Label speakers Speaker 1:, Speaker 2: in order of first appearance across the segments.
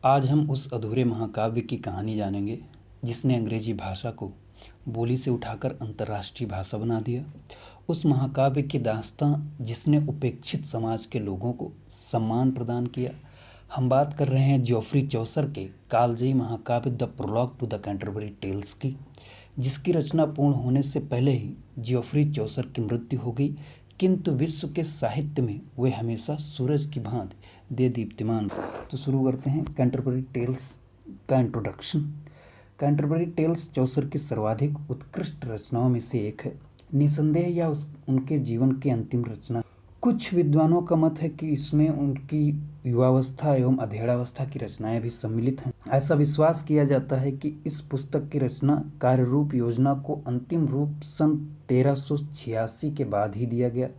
Speaker 1: आज हम उस अधूरे महाकाव्य की कहानी जानेंगे जिसने अंग्रेजी भाषा को बोली से उठाकर अंतर्राष्ट्रीय भाषा बना दिया। उस महाकाव्य की दास्तां जिसने उपेक्षित समाज के लोगों को सम्मान प्रदान किया। हम बात कर रहे हैं जॉफ्री चौसर के कालजयी महाकाव्य the prologue to the Canterbury Tales की, जिसकी रचना पूर्ण होने से पहले ही जॉफ्री चौसर की मृत्यु हो गई, किंतु विश्व के साहित्य में वे हमेशा सूरज की भांति दे दीप्तिमान। तो शुरू करते हैं कैंटरबरी टेल्स का इंट्रोडक्शन। कैंटरबरी टेल्स चौसर की सर्वाधिक उत्कृष्ट रचनाओं में से एक है। निसंदेह यह उनके जीवन की अंतिम रचना। कुछ विद्वानों का मत है कि इसमें उनकी युवावस्था एवं अधेड़ावस्था की रचनाएं भी सम्मिलित हैं। ऐसा विश्वास किया जाता है कि इस पुस्तक की रचना कार्यरूप योजना को अंतिम रूप सन 1386 के बाद ही दिया गया,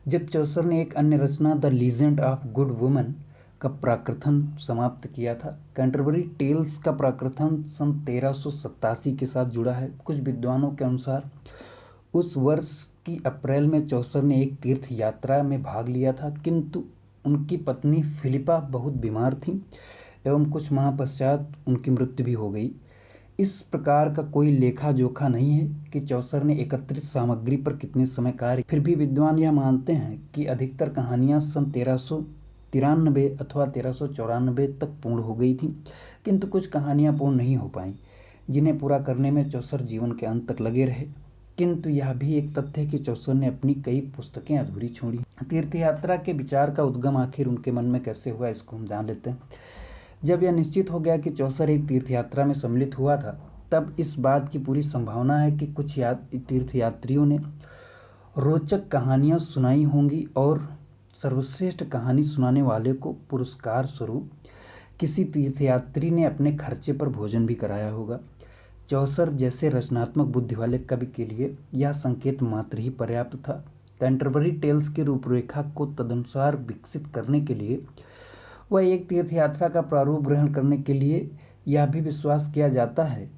Speaker 1: जब चौसर ने एक अन्य रचना the legend of good woman का प्राकृथन समाप्त किया था। कैंटरबरी टेल्स का प्राकृथन सन 1387 के साथ जुड़ा है। कुछ विद्वानों के अनुसार उस वर्ष की अप्रैल में चौसर ने एक तीर्थ यात्रा में भाग लिया था, किंतु उनकी पत्नी फिलिपा बहुत बीमार थी एवं कुछ माह पश्चात उनकी मृत्यु भी हो गई। इस प्रकार का कोई लेखा जोखा नहीं है कि चौसर ने एकत्रित सामग्री पर कितने समय कार्य। फिर भी विद्वान यह मानते हैं कि अधिकतर कहानियां सन 1393 अथवा 1394 तक पूर्ण हो गई थी, किंतु कुछ कहानियां पूर्ण नहीं हो पाईं, जिन्हें पूरा करने में चौसर जीवन के अंत तक लगे रहे। किंतु यह भी एक तथ्य है कि चौसर ने अपनी कई पुस्तकें अधूरी छोड़ी। तीर्थयात्रा के विचार का उद्गम आखिर उनके मन में कैसे हुआ, इसको हम जान लेते हैं। जब यह निश्चित हो गया कि चौसर एक तीर्थयात्रा में सम्मिलित हुआ था, तब इस बात की पूरी संभावना है कि कुछ तीर्थयात्रियों ने रोचक कहानियां सुनाई होंगी और सर्वश्रेष्ठ कहानी सुनाने वाले को पुरस्कार स्वरूप किसी तीर्थयात्री ने अपने खर्चे पर भोजन भी कराया होगा। चौसर जैसे रचनात्मक बुद्धि वाले कवि के लिए यह संकेत मात्र ही पर्याप्त था। कैंटरबरी टेल्स की रूपरेखा को तदनुसार विकसित करने के लिए वह एक तीर्थयात्रा का प्रारूप ग्रहण करने के लिए यह भी विश्वास किया जाता है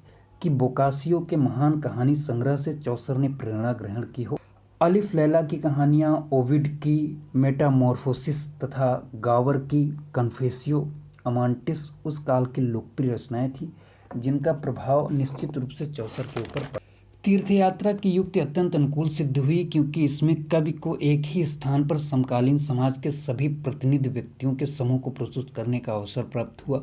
Speaker 1: कि बोकासियो के महान कहानी संग्रह से चौसर ने प्रेरणा ग्रहण की हो। अलिफ लैला की कहानियाँ, ओविड की मेटामॉर्फोसिस तथा गावर की कन्फेसियो अमांटिस उस काल की लोकप्रिय रचनाएं थी, जिनका प्रभाव निश्चित रूप से चौसर के ऊपर पड़ा। तीर्थयात्रा की युक्ति अत्यंत अनुकूल सिद्ध हुई, क्योंकि इसमें कवि को एक ही स्थान पर समकालीन समाज के सभी प्रतिनिधि व्यक्तियों के समूह को प्रस्तुत करने का अवसर प्राप्त हुआ।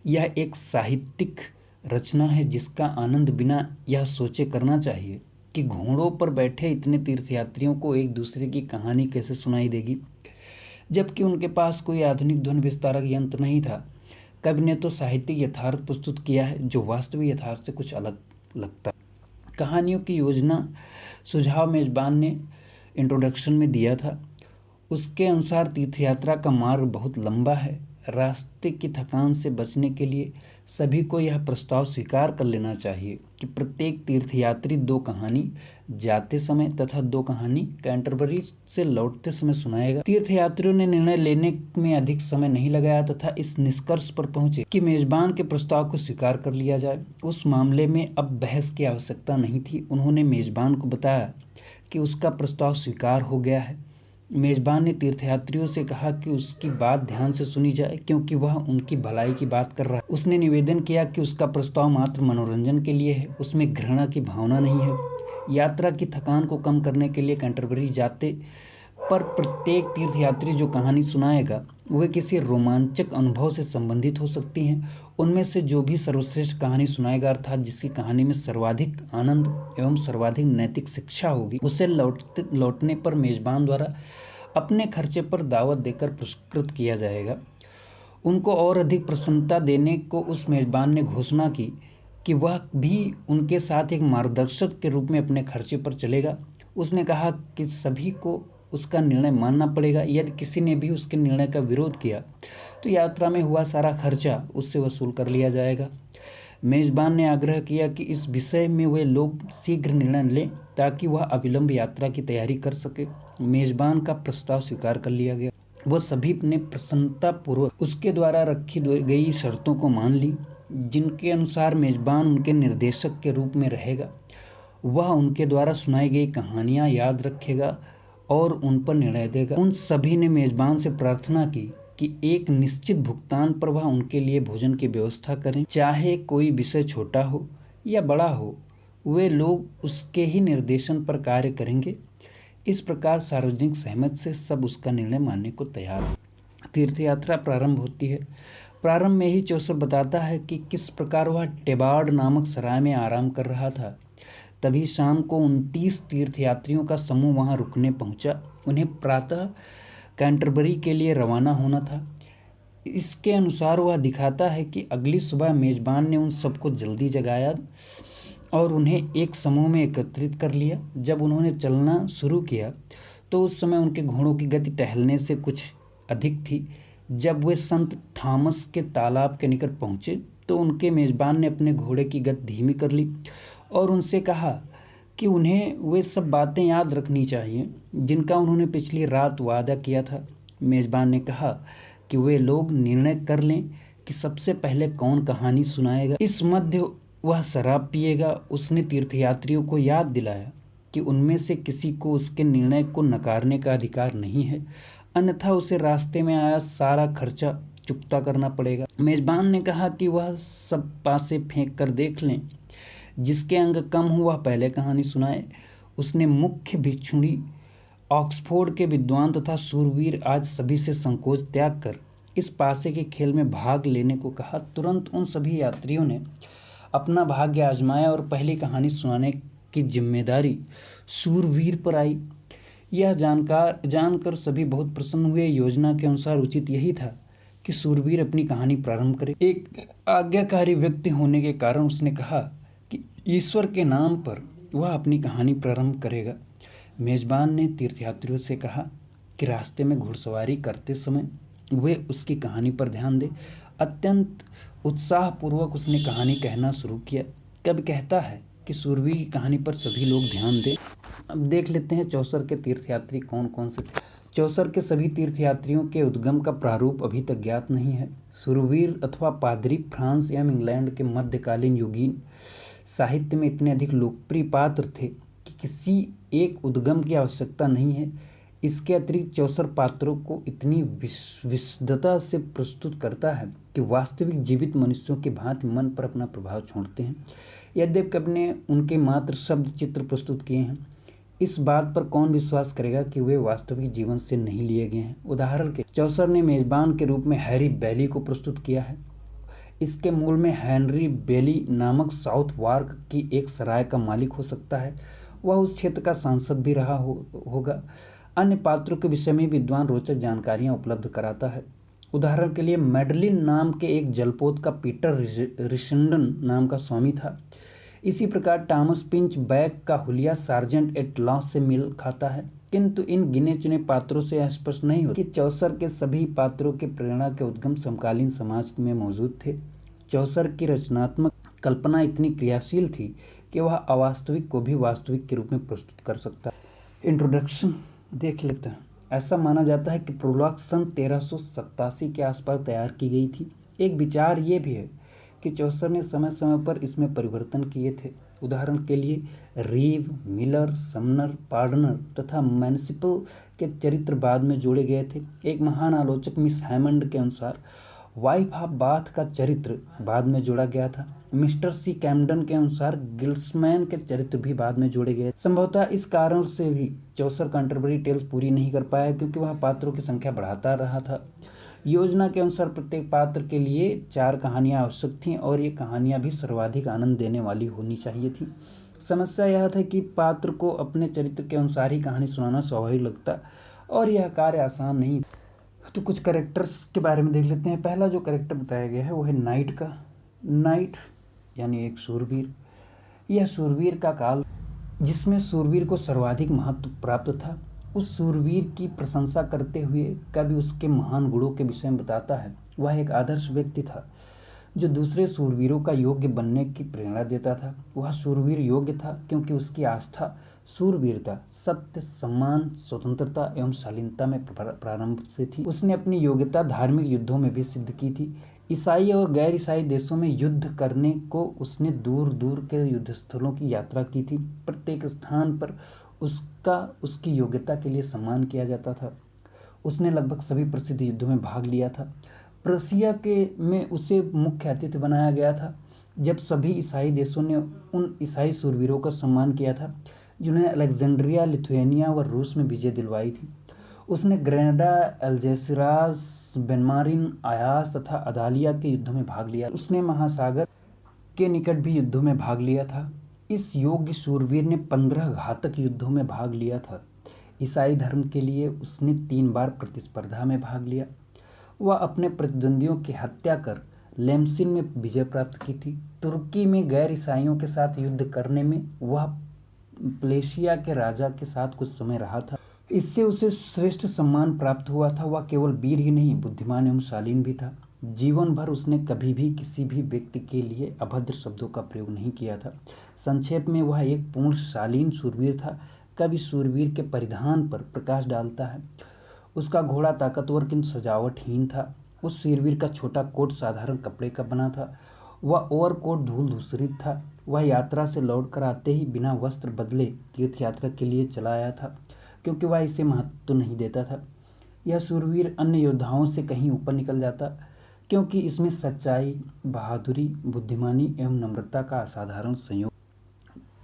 Speaker 1: यह एक साहित्यिक रचना है जिसका आनंद बिना यह सोचे करना चाहिए कि घोड़ों पर बैठे इतने तीर्थयात्रियों को एक दूसरे की कहानी कैसे सुनाई देगी, जबकि उनके पास कोई आधुनिक ध्वनि विस्तारक यंत्र नहीं था। कवि ने तो साहित्यिक यथार्थ प्रस्तुत किया है जो वास्तविक यथार्थ से कुछ अलग लगता है। कहानियों की योजना सुझाव मेजबान ने इंट्रोडक्शन में दिया था। उसके अनुसार तीर्थयात्रा का मार्ग बहुत लंबा है। रास्ते की थकान से बचने के लिए सभी को यह प्रस्ताव स्वीकार कर लेना चाहिए कि प्रत्येक तीर्थयात्री 2 कहानी जाते समय तथा 2 कहानी कैंटरबरी से लौटते समय सुनाएगा। तीर्थयात्रियों ने निर्णय लेने में अधिक समय नहीं लगाया तथा इस निष्कर्ष पर पहुंचे कि मेजबान के प्रस्ताव को स्वीकार कर लिया जाए। उस मामले में अब बहस की आवश्यकता नहीं थी। उन्होंने मेजबान को बताया कि उसका प्रस्ताव स्वीकार हो गया है। मेजबान ने तीर्थयात्रियों से कहा कि उसकी बात ध्यान से सुनी जाए, क्योंकि वह उनकी भलाई की बात कर रहा है। उसने निवेदन किया कि उसका प्रस्ताव मात्र मनोरंजन के लिए है, उसमें घृणा की भावना नहीं है। यात्रा की थकान को कम करने के लिए कैंटरबरी जाते पर प्रत्येक तीर्थयात्री जो कहानी सुनाएगा वे किसी रोमांचक अनुभव से संबंधित हो सकती हैं। उनमें से जो भी सर्वश्रेष्ठ कहानी सुनाएगा, अर्थात जिसकी कहानी में सर्वाधिक आनंद एवं सर्वाधिक नैतिक शिक्षा होगी, उसे लौटने पर मेजबान द्वारा अपने खर्चे पर दावत देकर पुरस्कृत किया जाएगा। उनको और अधिक प्रसन्नता देने को उस मेजबान ने घोषणा की कि वह भी उनके साथ एक मार्गदर्शक के रूप में अपने खर्चे पर चलेगा। उसने कहा कि सभी को उसका निर्णय मानना पड़ेगा। यदि किसी ने भी उसके निर्णय का विरोध किया तो यात्रा में हुआ सारा खर्चा उससे वसूल कर लिया जाएगा। मेजबान ने आग्रह किया कि इस विषय में वे लोग शीघ्र निर्णय लें ताकि वह अविलंब यात्रा की तैयारी कर सके। मेजबान का प्रस्ताव स्वीकार कर लिया गया। वह सभी ने प्रसन्नतापूर्वक उसके द्वारा रखी गई शर्तों को मान ली, जिनके अनुसार मेजबान उनके निर्देशक के रूप में रहेगा। वह उनके द्वारा सुनाई गई कहानियां याद रखेगा और उन पर निर्णय देगा। उन सभी ने मेजबान से प्रार्थना की कि एक निश्चित भुगतान पर वह उनके लिए भोजन की व्यवस्था करें। चाहे कोई विषय छोटा हो या बड़ा हो, वे लोग उसके ही निर्देशन पर कार्य करेंगे। इस प्रकार सार्वजनिक सहमति से सब उसका निर्णय मानने को तैयार हो। तीर्थ यात्रा प्रारंभ होती है। प्रारंभ में ही चौसर बताता है कि किस प्रकार वह टेबार्ड नामक सराय में आराम कर रहा था। तभी शाम को 29 तीर्थयात्रियों का समूह वहां रुकने पहुंचा। उन्हें प्रातः कैंटरबरी के लिए रवाना होना था। इसके अनुसार वह दिखाता है कि अगली सुबह मेजबान ने उन सबको जल्दी जगाया और उन्हें एक समूह में एकत्रित कर लिया। जब उन्होंने चलना शुरू किया तो उस समय उनके घोड़ों की गति टहलने से कुछ अधिक थी। जब वे संत थॉमस के तालाब के निकट पहुंचे तो उनके मेजबान ने अपने घोड़े की गति धीमी कर ली और उनसे कहा कि उन्हें वे सब बातें याद रखनी चाहिए जिनका उन्होंने पिछली रात वादा किया था। मेजबान ने कहा कि वे लोग निर्णय कर लें कि सबसे पहले कौन कहानी सुनाएगा। इस मध्य वह शराब पिएगा। उसने तीर्थयात्रियों को याद दिलाया कि उनमें से किसी को उसके निर्णय को नकारने का अधिकार नहीं है, अन्यथा उसे रास्ते में आया सारा खर्चा चुकता करना पड़ेगा। मेजबान ने कहा कि वह सब पासे फेंक कर देख लें, जिसके अंग कम हो वह पहले कहानी सुनाए। उसने मुख्य भिक्षुणी, ऑक्सफोर्ड के विद्वान तथा शूरवीर आज सभी से संकोच त्याग कर इस पासे के खेल में भाग लेने को कहा। तुरंत उन सभी यात्रियों ने अपना भाग्य आजमाया और पहली कहानी सुनाने की जिम्मेदारी शूरवीर पर आई। यह जानकर सभी बहुत प्रसन्न हुए। योजना के अनुसार उचित यही था कि शूरवीर अपनी कहानी प्रारंभ करे। एक आज्ञाकारी व्यक्ति होने के कारण उसने कहा कि ईश्वर के नाम पर वह अपनी कहानी प्रारंभ करेगा। मेजबान ने तीर्थयात्रियों से कहा कि रास्ते में घुड़सवारी करते समय वे उसकी कहानी पर ध्यान दें। अत्यंत उत्साहपूर्वक उसने कहानी कहना शुरू किया। कवि कहता है कि शूरवीर की कहानी पर सभी लोग ध्यान दें। अब देख लेते हैं चौसर के तीर्थयात्री कौन कौन से थे। चौसर के सभी तीर्थयात्रियों के उद्गम का प्रारूप अभी तक ज्ञात नहीं है। शूरवीर अथवा पादरी फ्रांस एवं इंग्लैंड के मध्यकालीन युगीन साहित्य में इतने अधिक लोकप्रिय पात्र थे कि किसी एक उद्गम की आवश्यकता नहीं है। इसके अतिरिक्त चौसर पात्रों को इतनी विशदता से प्रस्तुत करता है कि वास्तविक जीवित मनुष्यों के भांति मन पर अपना प्रभाव छोड़ते हैं। यद्यपि कवि ने उनके मात्र शब्द चित्र प्रस्तुत किए हैं, इस बात पर कौन विश्वास करेगा कि वे वास्तविक जीवन से नहीं लिए गए हैं। उदाहरण के चौसर ने मेजबान के रूप में हैरी बेली को प्रस्तुत किया है। इसके मूल में हेनरी बेली नामक साउथ वार्क की एक सराय का मालिक हो सकता है। वह उस क्षेत्र का सांसद भी रहा होगा। अन्य पात्रों के विषय में विद्वान रोचक जानकारियां उपलब्ध कराता है। उदाहरण के लिए मैडलिन नाम के एक जलपोत का पीटर रिशंडन नाम का स्वामी था। इसी प्रकार टॉमस पिंच बैक का हुलिया सार्जेंट एट लॉ से मेल खाता है। किंतु इन गिने चुने पात्रों से यह स्पष्ट नहीं होता कि चौसर के सभी पात्रों के प्रेरणा के उद्गम समकालीन समाज में मौजूद थे। चौसर की रचनात्मक कल्पना इतनी क्रियाशील थी कि वह अवास्तविक को भी वास्तविक के रूप में प्रस्तुत कर सकता है। इंट्रोडक्शन देख लेते हैं। ऐसा माना जाता है कि प्रोलॉग सन 1387 के आसपास तैयार की गई थी। एक विचार ये भी है कि चौसर ने समय समय पर इसमें परिवर्तन किए थे। उदाहरण के लिए रीव, मिलर, समनर, पार्डनर तथा म्युनिसिपल के चरित्र बाद में जोड़े गए थे। एक महान आलोचक मिस हैमंड के अनुसार वाइफ ऑफ बाथ का चरित्र बाद में जोड़ा गया था। मिस्टर सी कैम्पडन के अनुसार गिल्समैन के चरित्र भी बाद में जोड़े गए। संभवतः इस कारण से भी चौसर कैंटरबरी टेल्स पूरी नहीं कर पाया, क्योंकि वह पात्रों की संख्या बढ़ाता रहा था। योजना के अनुसार प्रत्येक पात्र के लिए 4 कहानियां आवश्यक थीं और ये कहानियां भी सर्वाधिक आनंद देने वाली होनी चाहिए थी। समस्या यह था कि पात्र को अपने चरित्र के अनुसार ही कहानी सुनाना स्वाभाविक लगता और यह कार्य आसान नहीं था। तो कुछ कैरेक्टर्स के बारे में देख लेते हैं। पहला जो कैरेक्टर बताया गया है वो है नाइट का। नाइट यानी एक शूरवीर। यह शूरवीर का काल जिसमें शूरवीर को सर्वाधिक महत्व प्राप्त था। उस शूरवीर की प्रशंसा करते हुए कवि उसके महान गुणों के विषय में बताता है। वह एक आदर्श व्यक्ति था जो दूसरे शूरवीरों का योग्य बनने की प्रेरणा देता था। वह शूरवीर योग्य था क्योंकि उसकी आस्था शूरवीरता, सत्य, सम्मान, स्वतंत्रता एवं शालीनता में प्रारंभ से थी। उसने अपनी योग्यता धार्मिक युद्धों में भी सिद्ध की थी। ईसाई और गैर ईसाई देशों में युद्ध करने को उसने दूर दूर के युद्ध स्थलों की यात्रा की थी। प्रत्येक स्थान पर उसकी योग्यता के लिए सम्मान किया जाता था। उसने लगभग सभी प्रसिद्ध युद्धों में भाग लिया था। प्रशिया के में उसे मुख्य अतिथि बनाया गया था, जब सभी ईसाई देशों ने उन ईसाई शूरवीरों का सम्मान किया था जिन्होंने अलेक्जेंड्रिया, लिथुएनिया व रूस में विजय दिलवाई थी। उसने ग्रेनाडा, अल्जेसिरास, बेनमारिन, आयास तथा अदालिया के युद्धों में भाग लिया। उसने महासागर के निकट भी युद्धों में भाग लिया था। इस योग्य शूरवीर ने 15 घातक युद्धों में भाग लिया था। ईसाई धर्म के लिए उसने 3 बार प्रतिस्पर्धा में भाग लिया। वह अपने प्रतिद्वंदियों की हत्या कर लेम्सिन में विजय प्राप्त की थी। तुर्की में गैर ईसाइयों के साथ युद्ध करने में वह प्लेशिया के राजा के साथ कुछ समय रहा था। इससे उसे श्रेष्ठ सम्मान प्राप्त हुआ था। वह केवल वीर ही नहीं, बुद्धिमान एवं शालीन भी था। जीवन भर उसने कभी भी किसी भी व्यक्ति के लिए अभद्र शब्दों का प्रयोग नहीं किया था। संक्षेप में वह एक पूर्ण शालीन शूरवीर था। कवि शूरवीर के परिधान पर प्रकाश डालता है। उसका घोड़ा ताकतवर किंतु सजावटहीन था। उस शूरवीर का छोटा कोट साधारण कपड़े का बना था। वह ओवरकोट धूल धूसरित था। वह यात्रा से लौटकर आते ही बिना वस्त्र बदले तीर्थ यात्रा के लिए चला आया था, क्योंकि वह इसे महत्व नहीं देता था। यह शूरवीर अन्य योद्धाओं से कहीं ऊपर निकल जाता, क्योंकि इसमें सच्चाई, बहादुरी, बुद्धिमानी एवं नम्रता का असाधारण संयोग।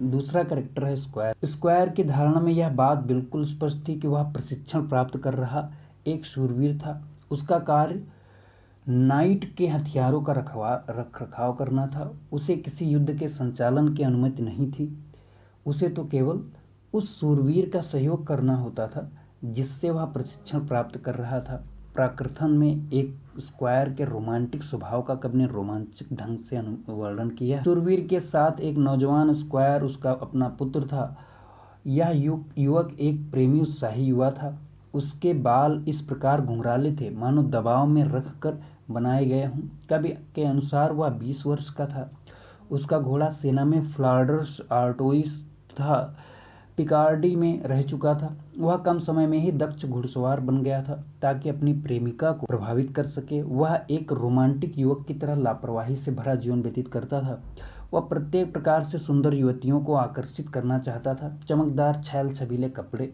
Speaker 1: दूसरा कैरेक्टर है स्क्वायर। स्क्वायर की धारणा में यह बात बिल्कुल स्पष्ट थी कि वह प्रशिक्षण प्राप्त कर रहा एक शूरवीर था। उसका कार्य नाइट के हथियारों का रख रखाव करना था। उसे किसी युद्ध के संचालन की अनुमति नहीं थी। उसे तो केवल उस शूरवीर का सहयोग करना होता था जिससे वह प्रशिक्षण प्राप्त कर रहा था। प्राकृतन में एक स्क्वायर के रोमांटिक स्वभाव का कवि ने रोमांचक ढंग से वर्णन किया। शूरवीर के साथ एक नौजवान स्क्वायर, उसका अपना पुत्र था। यह युवक एक प्रेमी उत्साही युवा था। उसके बाल इस प्रकार घुंघराले थे मानो दबाव में रखकर बनाए गए हों। कवि के अनुसार वह 20 वर्ष का था। उसका घोड़ा सेना में फ्लांडर्स आर्टोइस था, पिकार्डी में रह चुका था। वह कम समय में ही दक्ष घुड़सवार बन गया था ताकि अपनी प्रेमिका को प्रभावित कर सके। वह एक रोमांटिक युवक की तरह लापरवाही से भरा जीवन व्यतीत करता था। वह प्रत्येक प्रकार से सुंदर युवतियों को आकर्षित करना चाहता था। चमकदार छैल छबीले कपड़े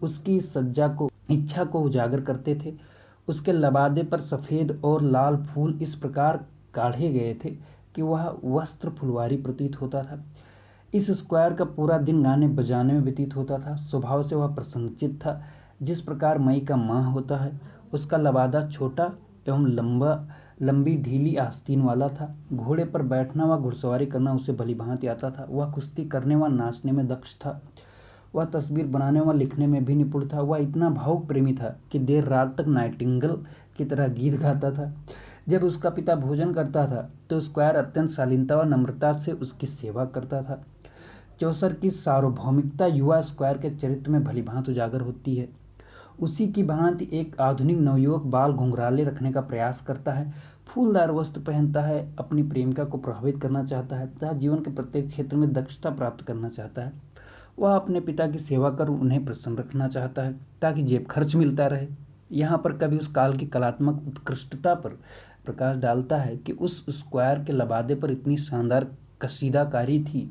Speaker 1: उसकी सज्जा को, इच्छा को उजागर करते थे। उसके लबादे पर सफ़ेद और लाल फूल इस प्रकार काढ़े गए थे कि वह वस्त्र फुलवारी प्रतीत होता था। इस स्क्वायर का पूरा दिन गाने बजाने में व्यतीत होता था। स्वभाव से वह प्रसन्नचित्त था, जिस प्रकार मई का माह होता है। उसका लबादा छोटा एवं लंबी ढीली आस्तीन वाला था। घोड़े पर बैठना व घुड़सवारी करना उसे भली भांति आता था। वह कुश्ती करने व नाचने में दक्ष था। वह तस्वीर बनाने व लिखने में भी निपुण था। वह इतना भावुक प्रेमी था कि देर रात तक नाइटिंगेल की तरह गीत गाता था। जब उसका पिता भोजन करता था तो स्क्वायर अत्यंत शालीनता व नम्रता से उसकी सेवा करता था। चौसर की सार्वभौमिकता युवा स्क्वायर के चरित्र में भली भांति उजागर होती है। उसी की भांति एक आधुनिक नवयुवक बाल घुंघराले रखने का प्रयास करता है, फूलदार वस्त्र पहनता है, अपनी प्रेमिका को प्रभावित करना चाहता है तथा जीवन के प्रत्येक क्षेत्र में दक्षता प्राप्त करना चाहता है। वह अपने पिता की सेवा कर उन्हें प्रसन्न रखना चाहता है ताकि जेब खर्च मिलता रहे। यहाँ पर कभी उस काल की कलात्मक उत्कृष्टता पर प्रकाश डालता है कि उस स्क्वायर के लबादे पर इतनी शानदार कशीदाकारी थी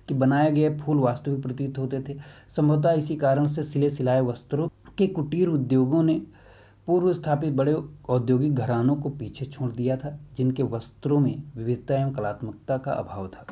Speaker 1: कि बनाए गए फूल वास्तविक प्रतीत होते थे। संभवतः इसी कारण से सिले सिलाए वस्त्रों के कुटीर उद्योगों ने पूर्व स्थापित बड़े औद्योगिक घरानों को पीछे छोड़ दिया था, जिनके वस्त्रों में विविधता एवं कलात्मकता का अभाव था।